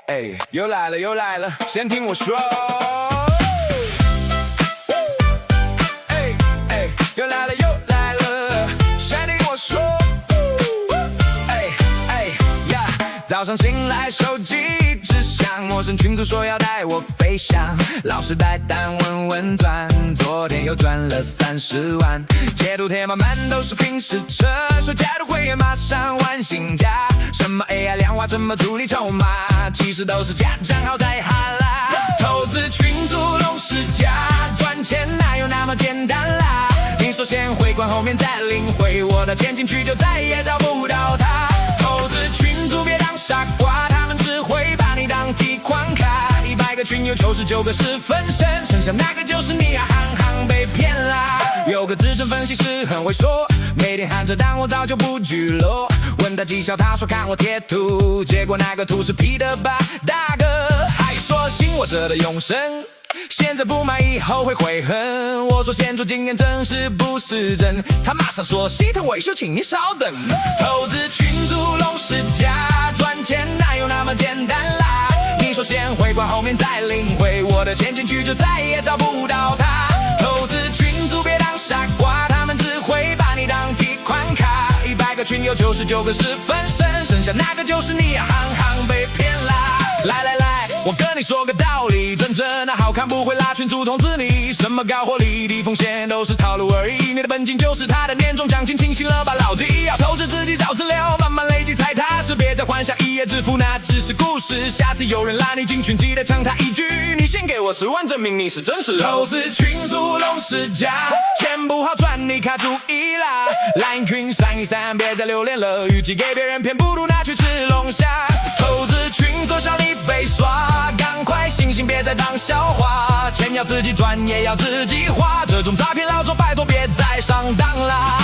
哎，又来了又来了，先听我说。哎哎，又来了又来了，先听我说。哎哎呀，早上醒来手机一直响，陌生群组说要带我飞翔，老是带单稳稳转，昨天又赚了30万，截图贴满满都是平时车，说加入会员马上换新家，什么 AI 量化怎么处理筹码，其实都是假账号在哈拉，投资群组拢是假，赚钱哪有那么简单啦？你说先汇款后面再领回，我的钱进去就再也找不到它。投资群组别当傻瓜，他们只会把你当提款卡，100个群友99个是分身，剩下那个就是你啊，行行被骗啦。有个资深分析师很会说，每天喊着但我早就不聚落，问他绩效，他说看我贴图，结果那个图是 P 的吧，大哥还说信我这的永生，现在不买以后会悔恨，我说先做经验真是不是真，他马上说系统维修请你稍等，投资群组拢是假，赚钱哪有那么简单啦？你说先汇款后面再领回，我的钱进去就再也找不到它。投资群组别当傻瓜，他们只会把你当提款卡，100个群友99个是分身，剩下那个就是你啊，行行被骗啦。来来来，我跟你说个道理，真正的好看不会拉群主通知你，什么高获利低风险都是套路而已，你的本金就是他的年终奖金，清醒了吧老弟，要投资自己找资料，慢慢累积才踏实，别再幻想一夜致富，那只是故事，下次有人拉你进群记得唱他一句，你先给我10万证明你是真实的。投资群组拢是假，钱不好赚你卡注意啦，蓝群删一删，别再留恋了，与其给别人骗不如拿去吃龙虾，投资群做小你被刷，赶快醒醒别再当笑话，钱要自己赚也要自己花，这种诈骗老手拜托别再上当啦。